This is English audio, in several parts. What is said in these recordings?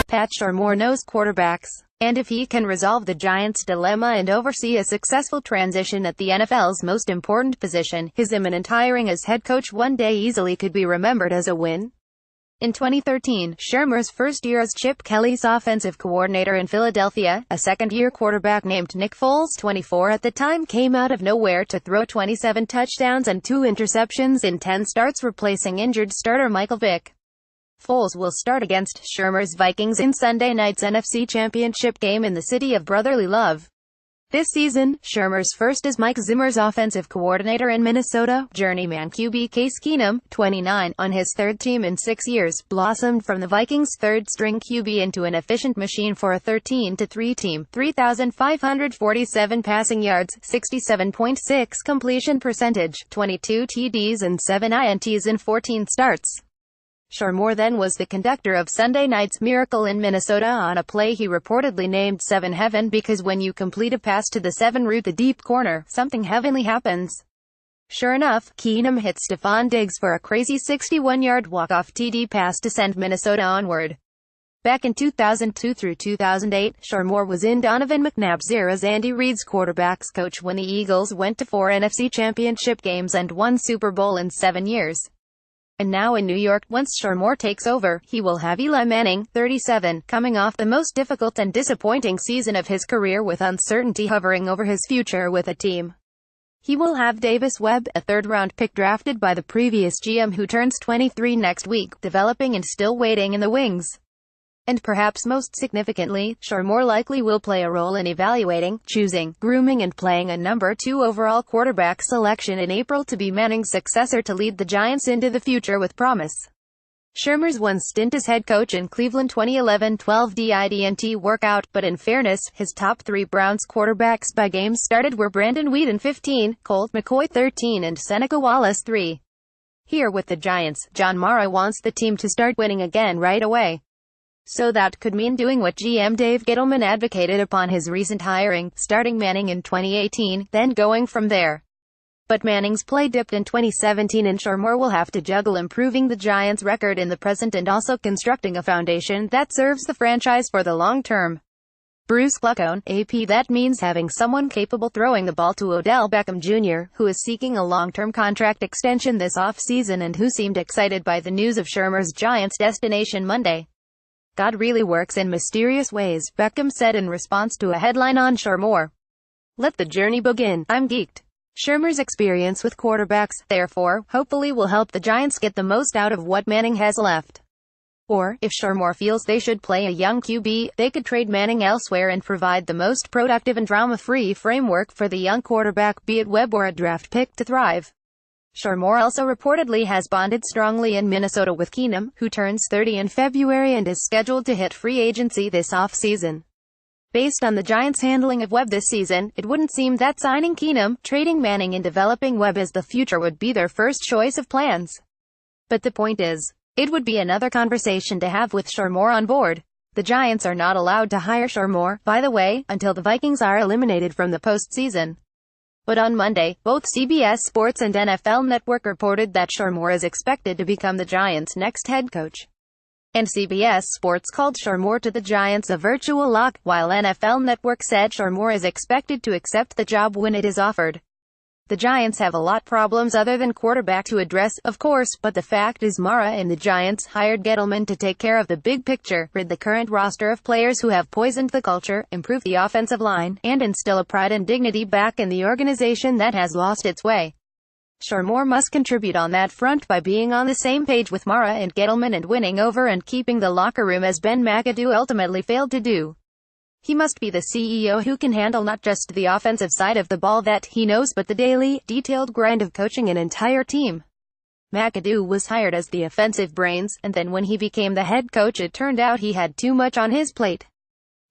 Pat Shurmur knows quarterbacks, and if he can resolve the Giants' dilemma and oversee a successful transition at the NFL's most important position, his imminent hiring as head coach one day easily could be remembered as a win. In 2013, Shurmur's first year as Chip Kelly's offensive coordinator in Philadelphia, a second-year quarterback named Nick Foles, 24 at the time, came out of nowhere to throw 27 touchdowns and 2 interceptions in 10 starts, replacing injured starter Michael Vick. Foles will start against Shurmur's Vikings in Sunday night's NFC Championship game in the city of brotherly love. This season, Shurmur's first as Mike Zimmer's offensive coordinator in Minnesota, journeyman QB Case Keenum, 29, on his third team in 6 years, blossomed from the Vikings' third-string QB into an efficient machine for a 13-3 team, 3,547 passing yards, 67.6 completion percentage, 22 TDs and 7 INTs in 14 starts. Shurmur then was the conductor of Sunday night's miracle in Minnesota on a play he reportedly named 7 Heaven because when you complete a pass to the 7 route the deep corner, something heavenly happens. Sure enough, Keenum hit Stephon Diggs for a crazy 61-yard walk-off TD pass to send Minnesota onward. Back in 2002 through 2008, Shurmur was in Donovan McNabb's era as Andy Reid's quarterbacks coach when the Eagles went to 4 NFC Championship games and 1 Super Bowl in 7 years. And now in New York, once Shurmur takes over, he will have Eli Manning, 37, coming off the most difficult and disappointing season of his career with uncertainty hovering over his future with a team. He will have Davis Webb, a third-round pick drafted by the previous GM who turns 23 next week, developing and still waiting in the wings. And perhaps most significantly, Shurmur likely will play a role in evaluating, choosing, grooming and playing a number 2 overall quarterback selection in April to be Manning's successor to lead the Giants into the future with promise. Shurmur's one stint as head coach in Cleveland 2011-12 didn't work out, but in fairness, his top 3 Browns quarterbacks by games started were Brandon Whedon 15, Colt McCoy 13 and Seneca Wallace 3. Here with the Giants, John Mara wants the team to start winning again right away. So that could mean doing what GM Dave Gettleman advocated upon his recent hiring, starting Manning in 2018, then going from there. But Manning's play dipped in 2017 and Shurmur will have to juggle improving the Giants' record in the present and also constructing a foundation that serves the franchise for the long term. Bruce Clucone, AP. That means having someone capable throwing the ball to Odell Beckham Jr., who is seeking a long-term contract extension this off-season and who seemed excited by the news of Shurmur's Giants destination Monday. God really works in mysterious ways, Beckham said in response to a headline on Shurmur. Let the journey begin. I'm geeked. Shurmur's experience with quarterbacks, therefore, hopefully will help the Giants get the most out of what Manning has left. Or, if Shurmur feels they should play a young QB, they could trade Manning elsewhere and provide the most productive and drama-free framework for the young quarterback, be it Webb or a draft pick, to thrive. Shurmur also reportedly has bonded strongly in Minnesota with Keenum, who turns 30 in February and is scheduled to hit free agency this off-season. Based on the Giants' handling of Webb this season, it wouldn't seem that signing Keenum, trading Manning and developing Webb as the future would be their first choice of plans. But the point is, it would be another conversation to have with Shurmur on board. The Giants are not allowed to hire Shurmur, by the way, until the Vikings are eliminated from the postseason. But on Monday, both CBS Sports and NFL Network reported that Shurmur is expected to become the Giants' next head coach. And CBS Sports called Shurmur to the Giants a virtual lock, while NFL Network said Shurmur is expected to accept the job when it is offered. The Giants have a lot problems other than quarterback to address, of course, but the fact is Mara and the Giants hired Gettleman to take care of the big picture, rid the current roster of players who have poisoned the culture, improve the offensive line, and instill a pride and dignity back in the organization that has lost its way. Shurmur must contribute on that front by being on the same page with Mara and Gettleman and winning over and keeping the locker room as Ben McAdoo ultimately failed to do. He must be the CEO who can handle not just the offensive side of the ball that he knows but the daily, detailed grind of coaching an entire team. McAdoo was hired as the offensive brains, and then when he became the head coach it turned out he had too much on his plate.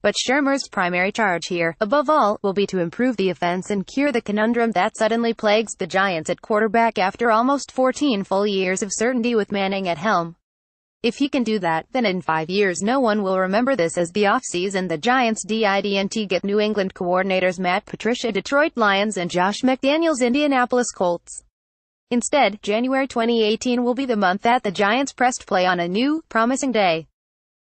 But Shurmur's primary charge here, above all, will be to improve the offense and cure the conundrum that suddenly plagues the Giants at quarterback after almost 14 full years of certainty with Manning at helm. If he can do that, then in 5 years no one will remember this as the offseason the Giants didn't get New England coordinators Matt Patricia Detroit Lions and Josh McDaniels Indianapolis Colts. Instead, January 2018 will be the month that the Giants pressed play on a new, promising day.